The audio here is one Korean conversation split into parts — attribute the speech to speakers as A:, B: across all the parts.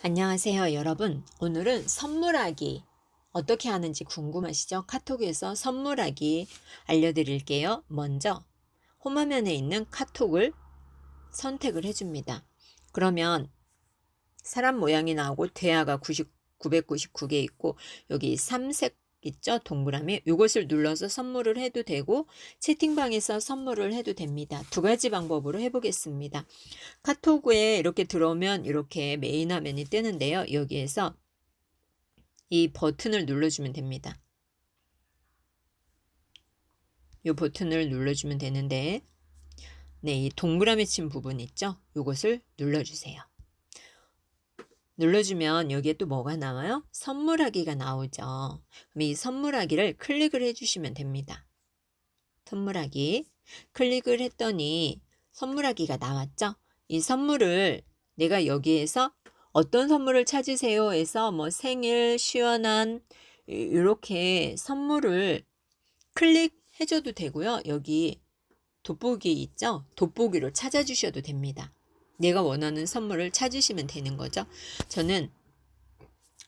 A: 안녕하세요, 여러분. 오늘은 선물하기 어떻게 하는지 궁금하시죠? 카톡에서 선물하기 알려드릴게요. 먼저 홈화면에 있는 카톡을 선택을 해줍니다. 그러면 사람 모양이 나오고 대화가 999개 있고 여기 3색 있죠? 동그라미. 이것을 눌러서 선물을 해도 되고 채팅방에서 선물을 해도 됩니다. 두 가지 방법으로 해보겠습니다. 카톡에 이렇게 들어오면 이렇게 메인 화면이 뜨는데요. 여기에서 이 버튼을 눌러주면 됩니다. 이 버튼을 눌러주면 되는데 이 동그라미 친 부분 있죠? 이것을 눌러주세요. 눌러주면 여기에 또 뭐가 나와요? 선물하기가 나오죠. 그럼 이 선물하기를 클릭을 해주시면 됩니다. 선물하기 클릭을 했더니 선물하기가 나왔죠? 이 선물을 내가 여기에서 어떤 선물을 찾으세요 해서 뭐 생일, 시원한 이렇게 선물을 클릭해줘도 되고요. 여기 돋보기 있죠? 돋보기로 찾아주셔도 됩니다. 내가 원하는 선물을 찾으시면 되는 거죠. 저는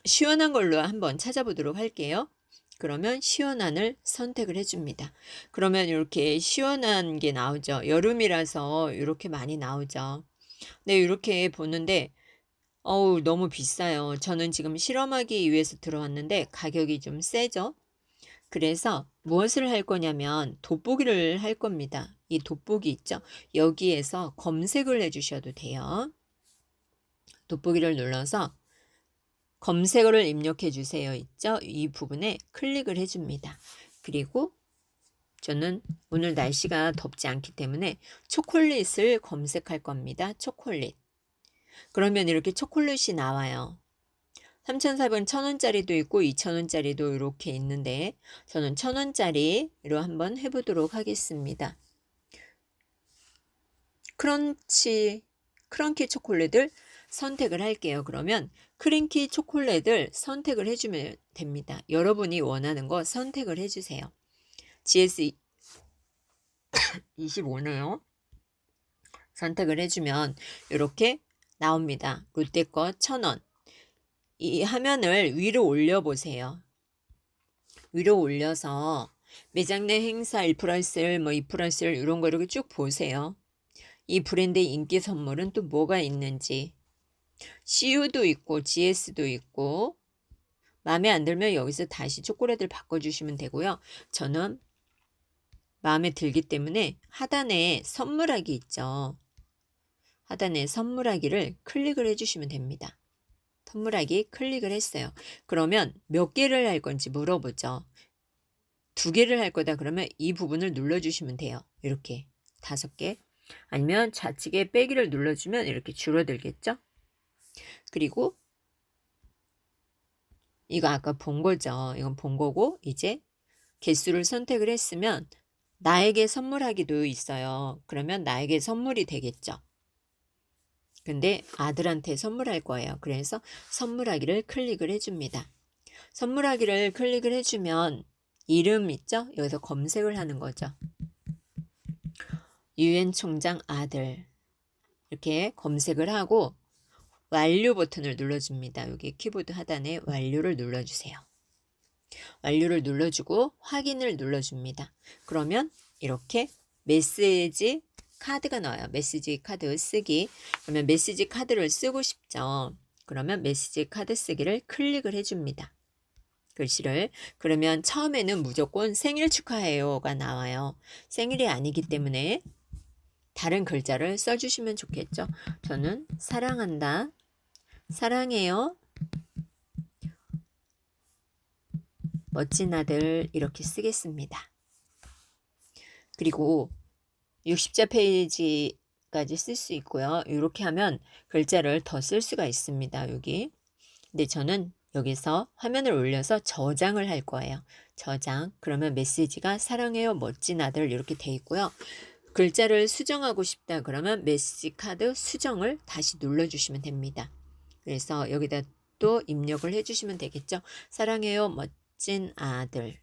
A: 시원한 걸로 한번 찾아보도록 할게요. 그러면 시원한을 선택을 해줍니다. 그러면 이렇게 시원한 게 나오죠. 여름이라서 이렇게 많이 나오죠. 네, 이렇게 보는데 어우, 너무 비싸요. 저는 지금 실험하기 위해서 들어왔는데 가격이 좀 세죠. 그래서 무엇을 할 거냐면 돋보기를 할 겁니다. 이 돋보기 있죠. 여기에서 검색을 해주셔도 돼요. 돋보기를 눌러서 검색어를 입력해 주세요 있죠. 이 부분에 클릭을 해줍니다. 그리고 저는 오늘 날씨가 덥지 않기 때문에 초콜릿을 검색할 겁니다. 초콜릿. 그러면 이렇게 초콜릿이 나와요. 3,400원 1,000원짜리도 있고 2,000원짜리도 이렇게 있는데 저는 1,000원짜리로 한번 해보도록 하겠습니다. 크런키 초콜릿을 선택을 할게요. 그러면 크런키 초콜릿을 선택을 해주면 됩니다. 여러분이 원하는 거 선택을 해주세요. GS25네요. 선택을 해주면 이렇게 나옵니다. 롯데 거 1,000원. 이 화면을 위로 올려보세요. 위로 올려서 매장 내 행사 1+1, 뭐 2+1 이런 거 이렇게 쭉 보세요. 이 브랜드의 인기 선물은 또 뭐가 있는지. CU도 있고 GS도 있고 마음에 안 들면 여기서 다시 초콜릿을 바꿔주시면 되고요. 저는 마음에 들기 때문에 하단에 선물하기 있죠. 하단에 선물하기를 클릭을 해주시면 됩니다. 선물하기 클릭을 했어요. 그러면 몇 개를 할 건지 물어보죠. 2개를 할 거다 그러면 이 부분을 눌러주시면 돼요. 이렇게 5개. 아니면 좌측에 빼기를 눌러주면 이렇게 줄어들겠죠. 그리고 이거 아까 본 거죠. 이건 본 거고 이제 개수를 선택을 했으면 나에게 선물하기도 있어요. 그러면 나에게 선물이 되겠죠. 근데 아들한테 선물할 거예요. 그래서 선물하기를 클릭을 해줍니다. 선물하기를 클릭을 해주면 이름 있죠? 여기서 검색을 하는 거죠. 유엔 총장 아들 이렇게 검색을 하고 완료 버튼을 눌러줍니다. 여기 키보드 하단에 완료를 눌러주세요. 완료를 눌러주고 확인을 눌러줍니다. 그러면 이렇게 메시지 카드가 나와요. 메시지 카드 쓰기. 그러면 메시지 카드를 쓰고 싶죠. 그러면 메시지 카드 쓰기를 클릭을 해줍니다. 글씨를. 그러면 처음에는 무조건 생일 축하해요가 나와요. 생일이 아니기 때문에 다른 글자를 써주시면 좋겠죠. 저는 사랑한다. 사랑해요. 멋진 아들 이렇게 쓰겠습니다. 그리고 60자 페이지까지 쓸 수 있고요. 이렇게 하면 글자를 더 쓸 수가 있습니다. 여기. 근데 저는 여기서 화면을 올려서 저장을 할 거예요. 저장. 그러면 메시지가 사랑해요 멋진 아들 이렇게 돼 있고요. 글자를 수정하고 싶다 그러면 메시지 카드 수정을 다시 눌러주시면 됩니다. 그래서 여기다 또 입력을 해주시면 되겠죠. 사랑해요 멋진 아들.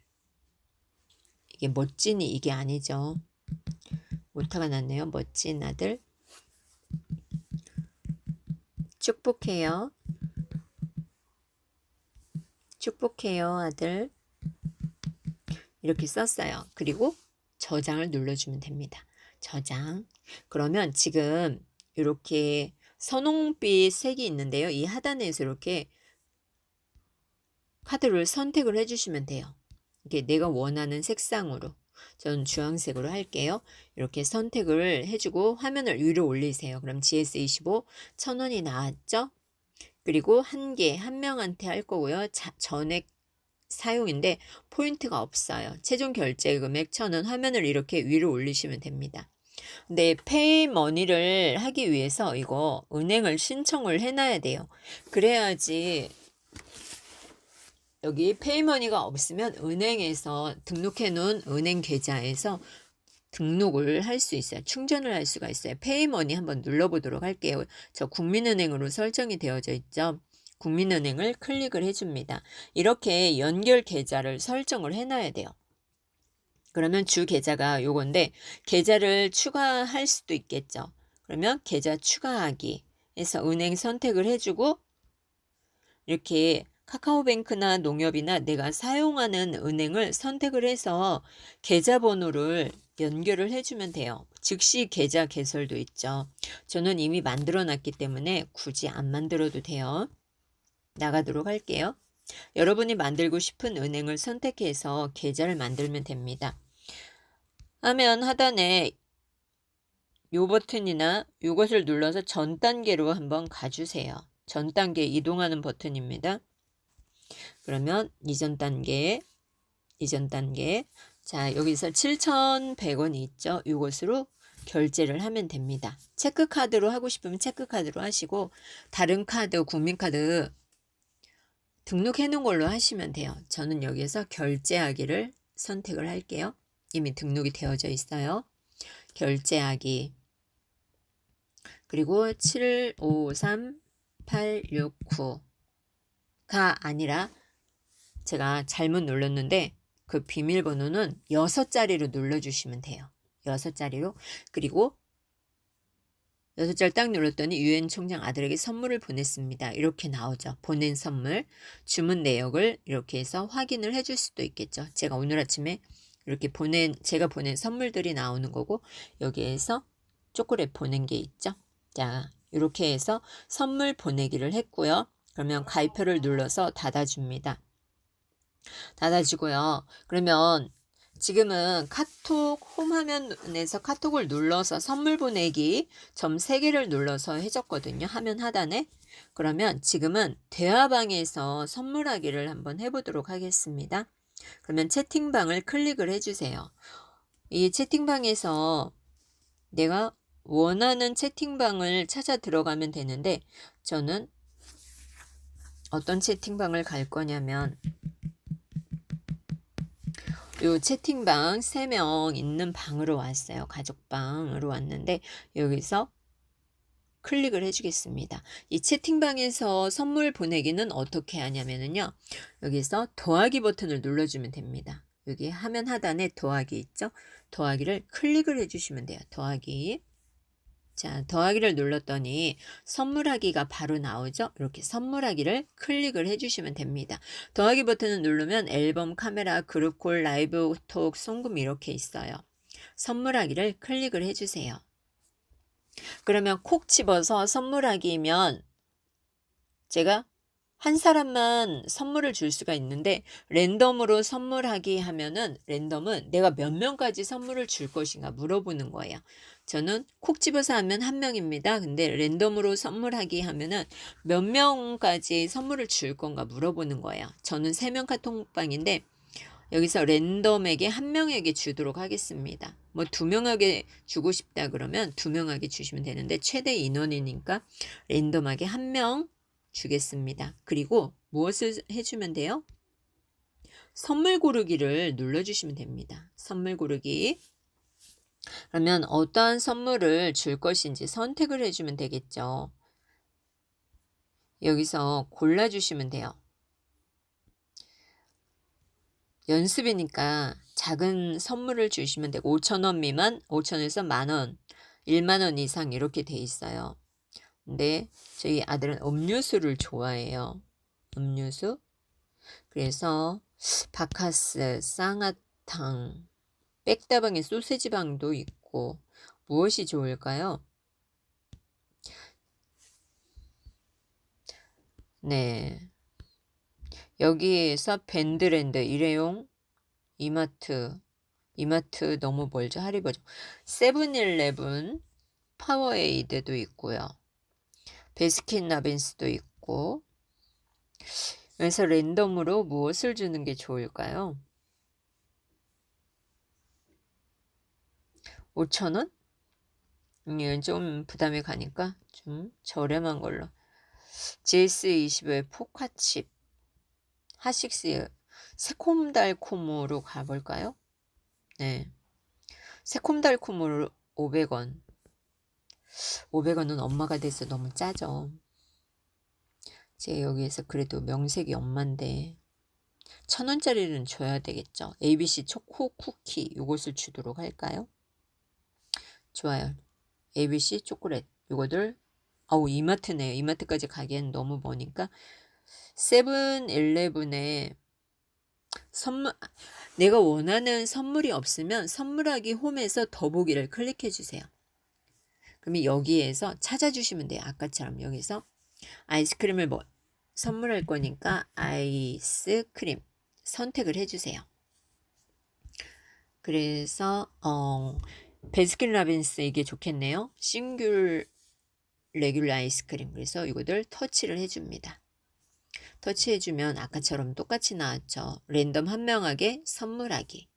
A: 이게 멋진이 이게 아니죠. 오타가 났네요. 멋진 아들. 축복해요. 축복해요, 아들. 이렇게 썼어요. 그리고 저장을 눌러주면 됩니다. 저장. 그러면 지금 이렇게 선홍빛 색이 있는데요. 이 하단에서 이렇게 카드를 선택을 해주시면 돼요. 이게 내가 원하는 색상으로. 저는 주황색으로 할게요. 이렇게 선택을 해주고 화면을 위로 올리세요. 그럼 GS25 1,000원이 나왔죠? 그리고 한 명한테 할 거고요. 전액 사용인데 포인트가 없어요. 최종 결제 금액 1,000원. 화면을 이렇게 위로 올리시면 됩니다. 근데 페이머니를 하기 위해서 이거 은행을 신청을 해놔야 돼요. 그래야지 여기 페이머니가 없으면 은행에서 등록해 놓은 은행 계좌에서 등록을 할 수 있어요. 충전을 할 수가 있어요. 페이머니 한번 눌러보도록 할게요. 저 국민은행으로 설정이 되어져 있죠. 국민은행을 클릭을 해줍니다. 이렇게 연결 계좌를 설정을 해놔야 돼요. 그러면 주 계좌가 요건데 계좌를 추가할 수도 있겠죠. 그러면 계좌 추가하기 해서 은행 선택을 해주고 이렇게 카카오뱅크나 농협이나 내가 사용하는 은행을 선택을 해서 계좌번호를 연결을 해주면 돼요. 즉시 계좌 개설도 있죠. 저는 이미 만들어 놨기 때문에 굳이 안 만들어도 돼요. 나가도록 할게요. 여러분이 만들고 싶은 은행을 선택해서 계좌를 만들면 됩니다. 화면 하단에 요 버튼이나 요것을 눌러서 전 단계로 한번 가주세요. 전 단계 이동하는 버튼입니다. 그러면 이전 단계. 자, 여기서 7,100원이 있죠. 이것으로 결제를 하면 됩니다. 체크카드로 하고 싶으면 체크카드로 하시고 다른 카드, 국민카드 등록해 놓은 걸로 하시면 돼요. 저는 여기에서 결제하기를 선택을 할게요. 이미 등록이 되어져 있어요. 결제하기. 그리고 753869가 아니라 제가 잘못 눌렀는데 그 비밀번호는 6자리로 눌러주시면 돼요. 6자리로. 그리고 6자리 딱 눌렀더니 유엔 총장 아들에게 선물을 보냈습니다. 이렇게 나오죠. 보낸 선물, 주문 내역을 이렇게 해서 확인을 해줄 수도 있겠죠. 제가 오늘 아침에 이렇게 제가 보낸 선물들이 나오는 거고 여기에서 초콜릿 보낸 게 있죠. 자, 이렇게 해서 선물 보내기를 했고요. 그러면 가입표를 눌러서 닫아줍니다. 닫아주고요. 그러면 지금은 카톡 홈 화면에서 카톡을 눌러서 선물 보내기 점 3개를 눌러서 해줬거든요. 화면 하단에. 그러면 지금은 대화방에서 선물하기를 한번 해보도록 하겠습니다. 그러면 채팅방을 클릭을 해주세요. 이 채팅방에서 내가 원하는 채팅방을 찾아 들어가면 되는데 저는 어떤 채팅방을 갈 거냐면 요 채팅방 3명 있는 방으로 왔어요. 가족방으로 왔는데 여기서 클릭을 해주겠습니다. 이 채팅방에서 선물 보내기는 어떻게 하냐면요. 여기서 더하기 버튼을 눌러주면 됩니다. 여기 화면 하단에 더하기 있죠. 더하기를 클릭을 해주시면 돼요. 더하기. 자, 더하기를 눌렀더니 선물하기가 바로 나오죠. 이렇게 선물하기를 클릭을 해주시면 됩니다. 더하기 버튼을 누르면 앨범, 카메라, 그룹콜, 라이브, 톡, 송금 이렇게 있어요. 선물하기를 클릭을 해주세요. 그러면 콕 집어서 선물하기면 제가 한 사람만 선물을 줄 수가 있는데 랜덤으로 선물하기 하면은 랜덤은 내가 몇 명까지 선물을 줄 것인가 물어보는 거예요. 저는 콕 집어서 하면 1명입니다. 근데 랜덤으로 선물하기 하면은 몇 명까지 선물을 줄 건가 물어보는 거예요. 저는 3명 카톡방인데 여기서 랜덤에게 1명에게 주도록 하겠습니다. 뭐 2명에게 주고 싶다 그러면 2명에게 주시면 되는데 최대 인원이니까 랜덤하게 1명 주겠습니다. 그리고 무엇을 해주면 돼요? 선물 고르기를 눌러주시면 됩니다. 선물 고르기. 그러면 어떠한 선물을 줄 것인지 선택을 해주면 되겠죠. 여기서 골라주시면 돼요. 연습이니까 작은 선물을 주시면 되고 5,000원 미만, 5,000원에서 만원, 1만원 이상 이렇게 돼 있어요. 근데 저희 아들은 음료수를 좋아해요. 음료수. 그래서 바카스, 쌍화탕, 백다방에 소세지방도 있고 무엇이 좋을까요? 네. 여기에서 밴드랜드, 일회용, 이마트 너무 멀죠? 하리버죠. 세븐일레븐, 파워에이드도 있고요. 베스킨라빈스도 있고. 그래서 랜덤으로 무엇을 주는 게 좋을까요? 5,000원? 이건 좀 부담이 가니까 좀 저렴한 걸로. GS25의 포카칩, 하식스, 새콤달콤으로 가볼까요? 네. 새콤달콤으로 500원. 500원은 엄마가 돼서 너무 짜죠. 제 여기에서 그래도 명색이 엄마인데 1,000원짜리는 줘야 되겠죠. ABC 초코 쿠키 요것을 주도록 할까요? 좋아요. ABC 초콜릿 요거들. 아우, 이마트네요. 이마트까지 가기엔 너무 머니까 세븐일레븐에 선물, 내가 원하는 선물이 없으면 선물하기 홈에서 더보기를 클릭해 주세요. 그러면 여기에서 찾아주시면 돼요. 아까처럼 여기서 아이스크림을 선물할 거니까 아이스크림 선택을 해주세요. 그래서 베스킨라빈스 이게 좋겠네요. 싱귤 레귤러 아이스크림. 그래서 이거들 터치를 해줍니다. 터치해주면 아까처럼 똑같이 나왔죠. 랜덤 한 명에게 선물하기.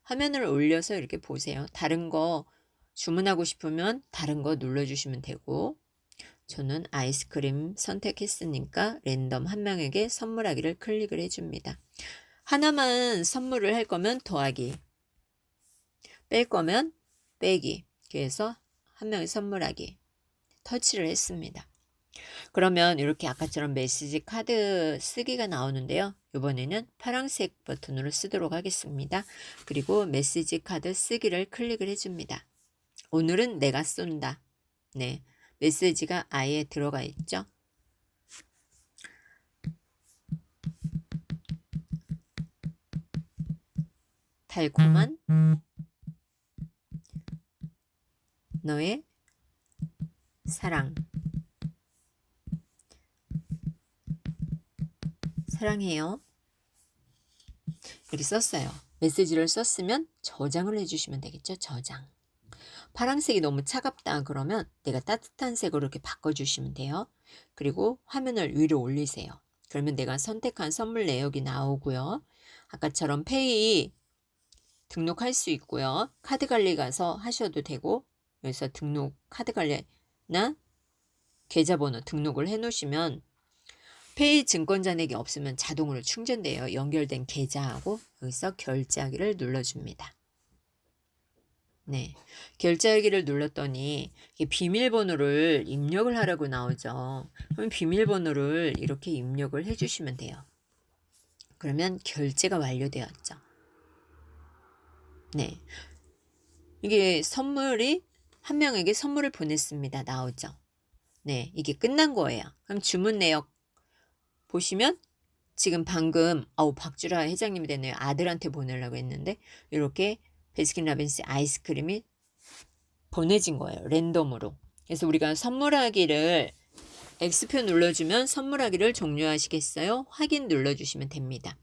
A: 화면을 올려서 이렇게 보세요. 다른 거 주문하고 싶으면 다른 거 눌러주시면 되고, 저는 아이스크림 선택했으니까 랜덤 한 명에게 선물하기를 클릭을 해줍니다. 하나만 선물을 할 거면 더하기, 뺄 거면 빼기. 그래서 한 명에 선물하기 터치를 했습니다. 그러면 이렇게 아까처럼 메시지 카드 쓰기가 나오는데요. 이번에는 파란색 버튼으로 쓰도록 하겠습니다. 그리고 메시지 카드 쓰기를 클릭을 해줍니다. 오늘은 내가 쏜다. 네, 메시지가 아예 들어가 있죠. 달콤한 너의 사랑. 사랑해요. 이렇게 썼어요. 메시지를 썼으면 저장을 해주시면 되겠죠. 저장. 파란색이 너무 차갑다 그러면 내가 따뜻한 색으로 이렇게 바꿔주시면 돼요. 그리고 화면을 위로 올리세요. 그러면 내가 선택한 선물 내역이 나오고요. 아까처럼 페이 등록할 수 있고요. 카드 관리 가서 하셔도 되고, 여기서 등록 카드 관리나 계좌번호 등록을 해 놓으시면 페이 증권 잔액이 없으면 자동으로 충전돼요. 연결된 계좌하고 여기서 결제하기를 눌러줍니다. 네, 결제하기를 눌렀더니 비밀번호를 입력을 하라고 나오죠. 그럼 비밀번호를 이렇게 입력을 해주시면 돼요. 그러면 결제가 완료되었죠. 네, 이게 선물이 한 명에게 선물을 보냈습니다. 나오죠. 네, 이게 끝난 거예요. 그럼 주문 내역 보시면 지금 방금 박주라 회장님이 됐네요. 아들한테 보내려고 했는데 이렇게 베스킨라빈스 아이스크림이 보내진 거예요. 랜덤으로. 그래서 우리가 선물하기를 X표 눌러주면 선물하기를 종료하시겠어요? 확인 눌러주시면 됩니다.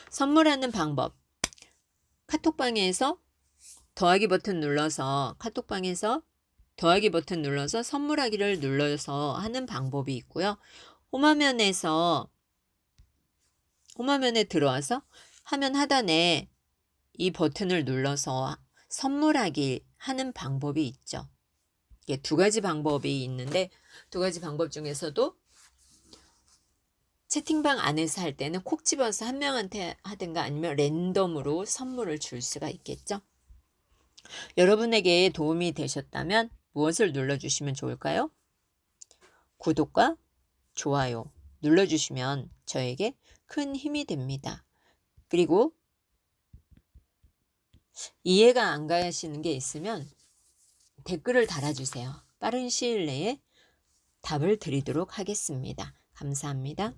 A: 선물하는 방법. 카톡방에서 더하기 버튼 눌러서 카톡방에서 더하기 버튼 눌러서 선물하기를 눌러서 하는 방법이 있고요. 홈화면에 들어와서 화면 하단에 이 버튼을 눌러서 선물하기 하는 방법이 있죠. 이게 두 가지 방법이 있는데 두 가지 방법 중에서도 채팅방 안에서 할 때는 콕 집어서 한 명한테 하든가 아니면 랜덤으로 선물을 줄 수가 있겠죠. 여러분에게 도움이 되셨다면 무엇을 눌러주시면 좋을까요? 구독과 좋아요 눌러주시면 저에게 큰 힘이 됩니다. 그리고 이해가 안 가시는 게 있으면 댓글을 달아주세요. 빠른 시일 내에 답을 드리도록 하겠습니다. 감사합니다.